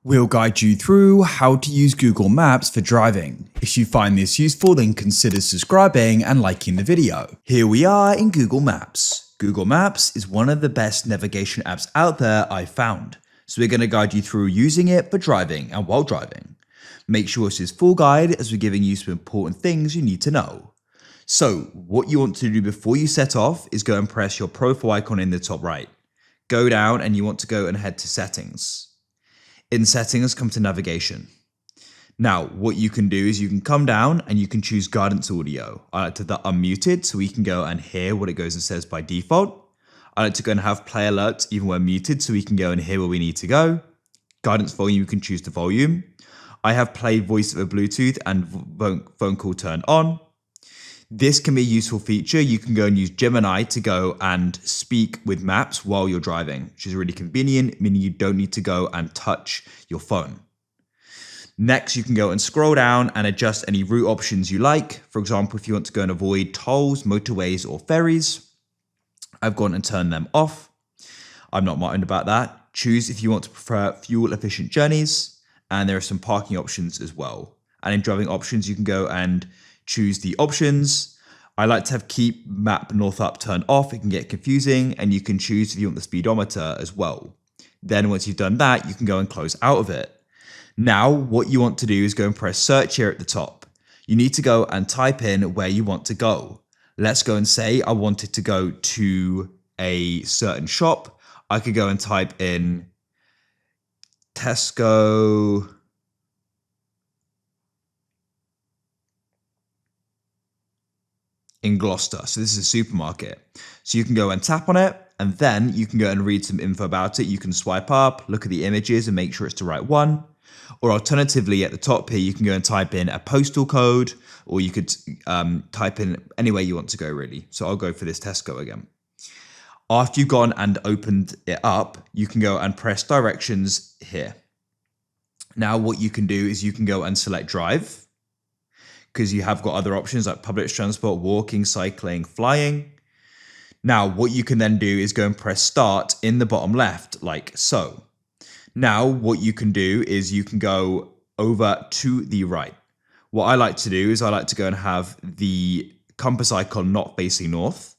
We'll guide you through how to use Google Maps for driving. If you find this useful, then consider subscribing and liking the video. Here we are in Google Maps. Google Maps is one of the best navigation apps out there I've found. So we're going to guide you through using it for driving and while driving. Make sure this is full guide as we're giving you some important things you need to know. So what you want to do before you set off is go and press your profile icon in the top right. Go down and you want to go and head to settings. In settings, come to navigation. Now, what you can do is you can come down and you can choose guidance audio. I like to have that unmuted so we can go and hear what it goes and says by default. I like to go and have play alerts even when muted so we can go and hear where we need to go. Guidance volume, you can choose the volume. I have play voice over Bluetooth and phone call turned on. This can be a useful feature. You can go and use Gemini to go and speak with maps while you're driving, which is really convenient, meaning you don't need to go and touch your phone. Next, you can go and scroll down and adjust any route options you like. For example, if you want to go and avoid tolls, motorways, or ferries, I've gone and turned them off. I'm not minded about that. Choose if you want to prefer fuel efficient journeys, and there are some parking options as well. And in driving options, you can go and choose the options. I like to have keep map north up turned off. It can get confusing, and you can choose if you want the speedometer as well. Then once you've done that, you can go and close out of it. Now, what you want to do is go and press search here at the top. You need to go and type in where you want to go. Let's go and say I wanted to go to a certain shop. I could go and type in Tesco in Gloucester. So this is a supermarket. So you can go and tap on it, and then you can go and read some info about it. You can swipe up, look at the images and make sure it's the right one. Or alternatively, at the top here, you can go and type in a postal code, or you could type in anywhere you want to go really. So I'll go for this Tesco again. After you've gone and opened it up, you can go and press directions here. Now what you can do is you can go and select drive, because you have got other options like public transport, walking, cycling, flying. Now, what you can then do is go and press start in the bottom left, like so. Now, what you can do is you can go over to the right. What I like to do is I like to go and have the compass icon not facing north.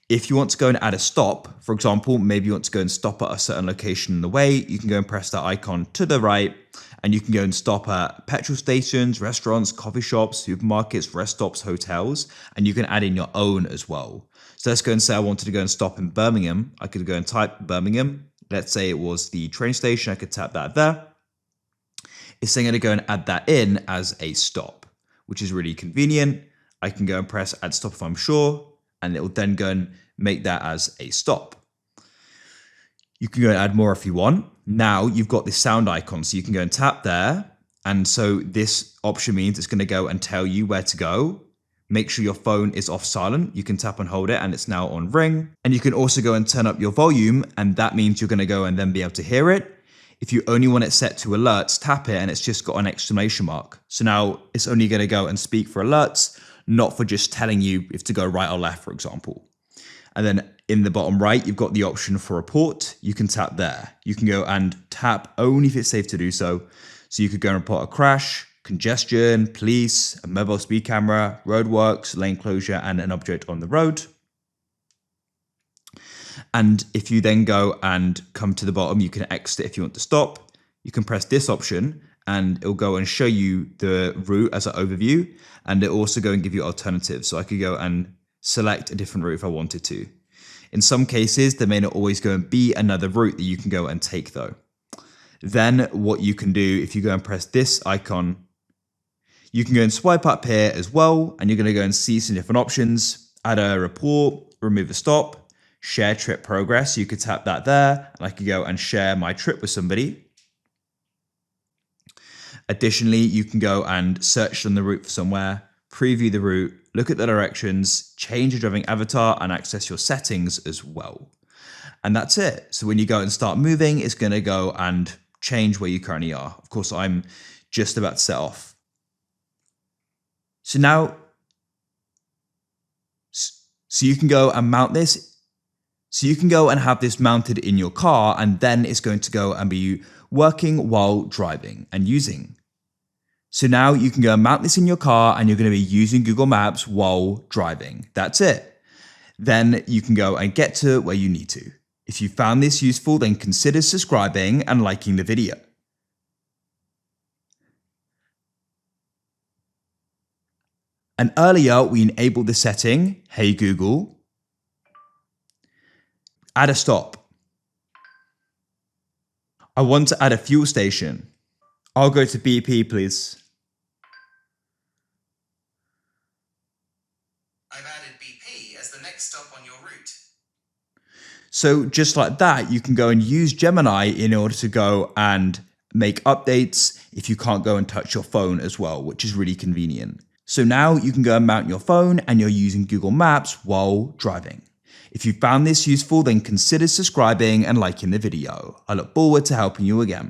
If you want to go and add a stop, for example, maybe you want to go and stop at a certain location in the way, you can go and press that icon to the right, and you can go and stop at petrol stations, restaurants, coffee shops, supermarkets, rest stops, hotels, and you can add in your own as well. So let's go and say I wanted to go and stop in Birmingham. I could go and type Birmingham. Let's say it was the train station. I could tap that there. It's then going to go and add that in as a stop, which is really convenient. I can go and press add stop if I'm sure, and it will then go and make that as a stop. You can go and add more if you want. Now you've got this sound icon, so you can go and tap there. And so this option means it's going to go and tell you where to go. Make sure your phone is off silent. You can tap and hold it and it's now on ring. And you can also go and turn up your volume, and that means you're going to go and then be able to hear it. If you only want it set to alerts, tap it and it's just got an exclamation mark. So now it's only going to go and speak for alerts, not for just telling you if to go right or left, for example. And then in the bottom right, you've got the option for report. You can tap there. You can go and tap only if it's safe to do so. So you could go and report a crash, congestion, police, a mobile speed camera, roadworks, lane closure, and an object on the road. And if you then go and come to the bottom, you can exit if you want to stop. You can press this option and it'll go and show you the route as an overview. And it'll also go and give you alternatives. So I could go and select a different route if I wanted to. In some cases, there may not always go and be another route that you can go and take though. Then what you can do, if you go and press this icon, you can go and swipe up here as well, and you're going to go and see some different options. Add a report, remove a stop, share trip progress. You could tap that there, and I could go and share my trip with somebody. Additionally, you can go and search on the route for somewhere, preview the route, look at the directions, change your driving avatar, and access your settings as well. And that's it. So when you go and start moving, it's going to go and change where you currently are. Of course, I'm just about to set off. So now, so you can go and mount this. So you can go and have this mounted in your car, and then it's going to go and be working while driving and using. So now you can go and mount this in your car and you're going to be using Google Maps while driving. That's it. Then you can go and get to where you need to. If you found this useful, then consider subscribing and liking the video. And earlier we enabled the setting, Hey Google, add a stop. I want to add a fuel station. I'll go to BP, please. I've added BP as the next stop on your route. So just like that, you can go and use Gemini in order to go and make updates if you can't go and touch your phone as well, which is really convenient. So now you can go and mount your phone and you're using Google Maps while driving. If you found this useful, then consider subscribing and liking the video. I look forward to helping you again.